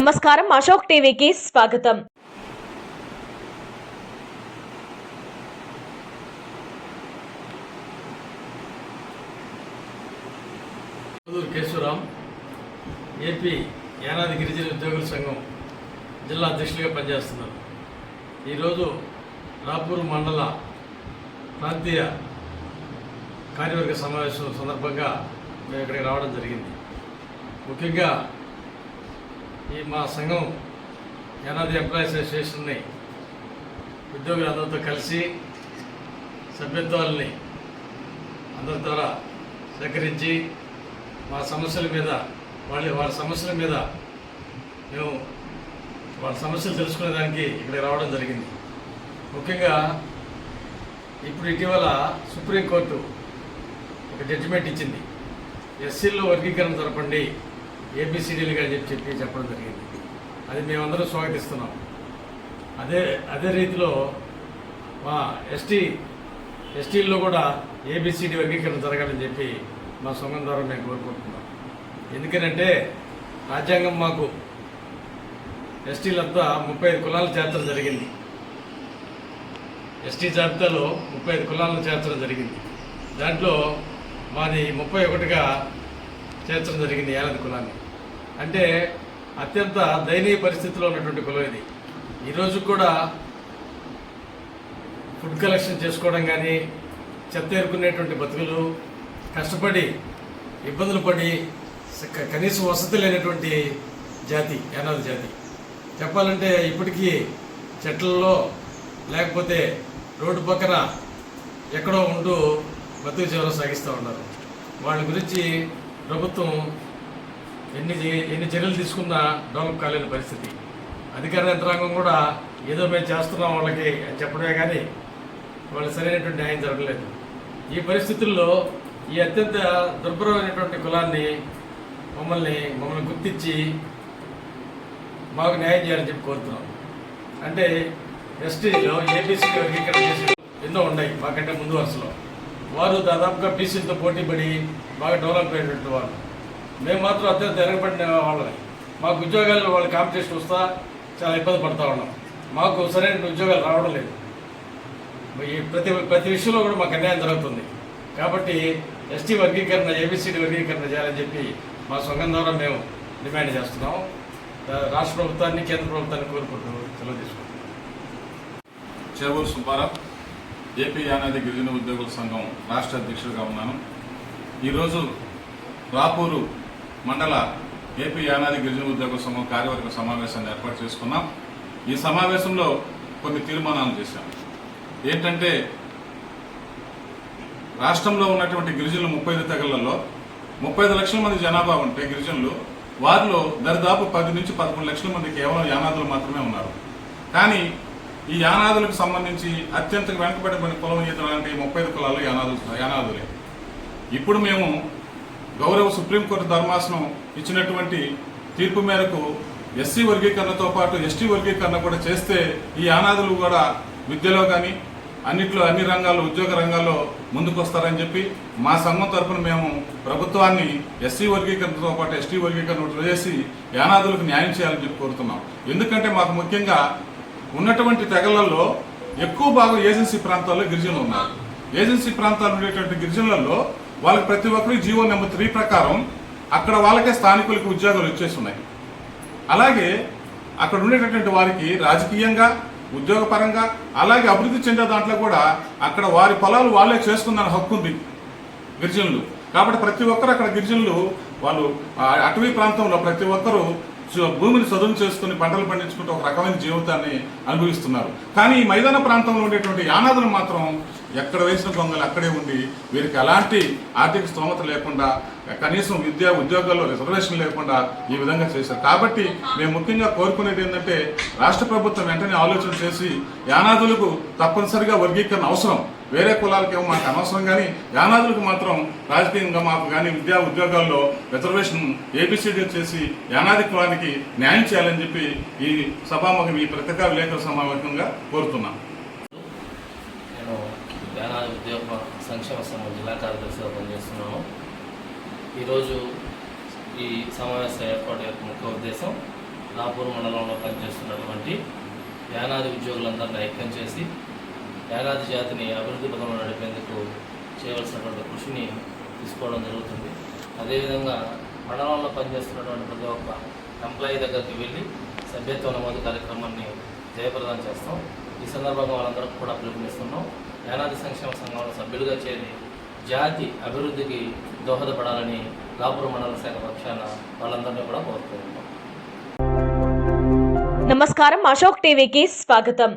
నమస్కారం, అశోక్ టీవీకి స్వాగతం. కేశవరాం, ఏపీ యానాది గిరిజన ఉద్యోగుల సంఘం జిల్లా అధ్యక్షులుగా పనిచేస్తున్నారు. ఈరోజు రాపూర్ మండల ప్రాంతీయ కార్యవర్గ సమావేశం సందర్భంగా మేము ఇక్కడికి రావడం జరిగింది. ముఖ్యంగా మా సంఘం యానాది ఎంప్లాయీస్ అసోసియేషన్ని ఉద్యోగులందరితో కలిసి సభ్యత్వాలని అందరి ద్వారా సేకరించి వాళ్ళ సమస్యల మీద మేము వాళ్ళ సమస్యలు తెలుసుకునేదానికి ఇక్కడ రావడం జరిగింది. ముఖ్యంగా ఇప్పుడు ఇటీవల సుప్రీంకోర్టు ఒక జడ్జిమెంట్ ఇచ్చింది. ఎస్సీల్లో వర్గీకరణ జరపండి, ఏబిసిడీలుగా చెప్పడం జరిగింది. అది మేమందరం స్వాగతిస్తున్నాం. అదే రీతిలో మా ఎస్టీల్లో కూడా ఏబిసిడి వర్గీకరణ జరగాలని చెప్పి మా సంఘం ద్వారా మేము కోరుకుంటున్నాం. ఎందుకనంటే రాజ్యాంగం మాకు ఎస్టీలంతా 35 కులాలు చేర్చడం జరిగింది. ఎస్టీ జాబితాలో 35 కులాలను చేర్చడం జరిగింది. దాంట్లో మాది 31గా చేర్చడం జరిగింది యానాది కులాన్ని. అంటే అత్యంత దయనీయ పరిస్థితిలో ఉన్నటువంటి కులం ఇది. ఈరోజు కూడా ఫుడ్ కలెక్షన్ చేసుకోవడం కానీ, చెత్త ఏరుకునేటువంటి బతుకులు, కష్టపడి ఇబ్బందులు పడి కనీస వసతి లేనటువంటి జాతి యానాది జాతి. చెప్పాలంటే ఇప్పటికీ చెట్లలో లేకపోతే రోడ్డు పక్కన ఎక్కడో ఉంటూ బతుకు జీవనం సాగిస్తూ ఉన్నారు. వాళ్ళ గురించి ప్రభుత్వం ఎన్ని చర్యలు తీసుకున్నా డెవలప్ కాలేని పరిస్థితి. అధికార యంత్రాంగం కూడా ఏదో మేము చేస్తున్నాం వాళ్ళకి చెప్పడమే కానీ వాళ్ళు సరైనటువంటి న్యాయం జరగలేదు. ఈ పరిస్థితుల్లో ఈ అత్యంత దుర్భరమైనటువంటి కులాన్ని మమ్మల్ని గుర్తించి మాకు న్యాయం చేయాలని చెప్పి కోరుతున్నాం. అంటే ఎస్టీలో ఏబిసిడి వర్గీకరణ చేసి ఎన్నో ఉన్నాయి మాకంటే ముందు వరుసలో. వారు దాదాపుగా బీసీలతో పోటీపడి బాగా డెవలప్ అయినటువంటి వాళ్ళు. మేము మాత్రం అత్యంత వెనకబడిన వాళ్ళని. మాకు ఉద్యోగాలు వాళ్ళ కాంపిటీషన్ వస్తా చాలా ఇబ్బంది పడుతూ ఉన్నాం. మాకు సరైన ఉద్యోగాలు రావడం లేదు. ప్రతి విషయంలో కూడా మాకు అన్యాయం జరుగుతుంది. కాబట్టి ఎస్టీ వర్గీకరణ, ఏబిసిడి వర్గీకరణ చేయాలని చెప్పి మా సంఘం ద్వారా మేము డిమాండ్ చేస్తున్నాం. రాష్ట్ర ప్రభుత్వాన్ని, కేంద్ర ప్రభుత్వాన్ని కోరుకుంటూ సెలవు తీసుకుంటాం. చేవూరు సుబ్బారావు, ఏపీ యానాది గిరిజన ఉద్యోగుల సంఘం రాష్ట్ర అధ్యక్షుడిగా ఉన్నాను. ఈరోజు రాపూరు మండల ఏపీ యానాది గిరిజన ఉద్యోగుల సంఘం కార్యవర్గ సమావేశాన్ని ఏర్పాటు చేసుకున్నాం. ఈ సమావేశంలో కొన్ని తీర్మానాలు చేశాం. ఏంటంటే రాష్ట్రంలో ఉన్నటువంటి గిరిజనులు 35 తెగలలో 35 లక్షల మంది జనాభా ఉంటే గిరిజనులు, వారిలో దరిదాపు 10 నుంచి 11 లక్షల మంది కేవలం యానాదులు మాత్రమే ఉన్నారు. కానీ ఈ యానాదులకు సంబంధించి అత్యంత వెనుకబడిన కులం ఏదంటే 35 కులాలు యానాదులే. ఇప్పుడు మేము గౌరవ సుప్రీంకోర్టు ధర్మాసనం ఇచ్చినటువంటి తీర్పు మేరకు ఎస్సీ వర్గీకరణతో పాటు ఎస్టీ వర్గీకరణ కూడా చేస్తే ఈ యానాదులు కూడా విద్యలో కానీ అన్ని రంగాల్లో, ఉద్యోగ రంగాల్లో ముందుకొస్తారని చెప్పి మా సంఘం తరఫున మేము ప్రభుత్వాన్ని ఎస్సీ వర్గీకరణతో పాటు ఎస్టీ వర్గీకరణ చేసి యానాదులకు న్యాయం చేయాలని చెప్పి కోరుతున్నాం. ఎందుకంటే మాకు ముఖ్యంగా ఉన్నటువంటి తెగలలో ఎక్కువ భాగం ఏజెన్సీ ప్రాంతాల్లో గిరిజనులు ఉన్నారు. ఏజెన్సీ ప్రాంతాలు ఉండేటువంటి గిరిజనులలో వాళ్ళకి ప్రతి ఒక్కరికి జీవో నెంబర్ 3 ప్రకారం అక్కడ వాళ్ళకే స్థానికులకు ఉద్యోగాలు వచ్చేస్తున్నాయి. అలాగే అక్కడ ఉండేటటువంటి వారికి రాజకీయంగా, ఉద్యోగపరంగా, అలాగే అభివృద్ధి చెందే దాంట్లో కూడా అక్కడ వారి పొలాలు వాళ్ళే చేసుకున్న హక్కు ఉంది గిరిజనులు. కాబట్టి ప్రతి ఒక్కరు అక్కడ గిరిజనులు వాళ్ళు అటవీ ప్రాంతంలో ప్రతి ఒక్కరూ భూమిని చదును చేసుకుని పంటలు పండించుకుంటూ ఒక రకమైన జీవితాన్ని అనుభవిస్తున్నారు. కానీ ఈ మైదాన ప్రాంతంలో ఉండేటువంటి యానాదులు మాత్రం ఎక్కడ వేసిన గొంగలు అక్కడే ఉండి వీరికి ఎలాంటి ఆర్థిక స్తోమత లేకుండా, కనీసం విద్యా ఉద్యోగాల్లో రిజర్వేషన్ లేకుండా ఈ విధంగా చేశారు. కాబట్టి మేము ముఖ్యంగా కోరుకునేది ఏంటంటే రాష్ట్ర ప్రభుత్వం వెంటనే ఆలోచన చేసి యానాదులకు తప్పనిసరిగా వర్గీకరణ అవసరం. వేరే కులాలకేమో మాకు అనవసరం, కానీ యానాదులకు మాత్రం రాజకీయంగా మాకు కానీ విద్యా ఉద్యోగాల్లో రిజర్వేషన్ ఏబిసిడి చేసి యానాది కులానికి న్యాయం చేయాలని చెప్పి ఈ సభాముఖం, ఈ పత్రికా విలేకరుల సమావేశంగా కోరుతున్నాం. నేను యానాది ఉద్యోగ సంక్షేమ సంఘం జిల్లా కార్యదర్శిగా పనిచేస్తున్నాను. ఈరోజు ఈ సమావేశం ఏర్పాటు యొక్క ముఖ్య ఉద్దేశం రాపూర్ మండలంలో పనిచేస్తున్నటువంటి యానాది ఉద్యోగులందరినీ ఐక్యం చేసి యానాది జాతిని అభివృద్ధి పథంలో నడిపేందుకు చేయవలసినటువంటి కృషిని తీసుకోవడం జరుగుతుంది. అదేవిధంగా మండలంలో పనిచేస్తున్నటువంటి ప్రతి ఒక్క ఎంప్లాయీ దగ్గరికి వెళ్ళి సభ్యత్వ నమోదు కార్యక్రమాన్ని జయప్రదం చేస్తాం. ఈ సందర్భంగా వాళ్ళందరికీ కూడా పిలుపునిస్తున్నాం. యానాది సంక్షేమ సంఘంలో సభ్యులుగా చేరి జాతి అభివృద్ధికి దోహదపడాలని రాపూర్ మండల శాఖ పక్షాన వాళ్ళందరినీ కూడా కోరుతున్నాం. నమస్కారం, అశోక్ టీవీకి స్వాగతం.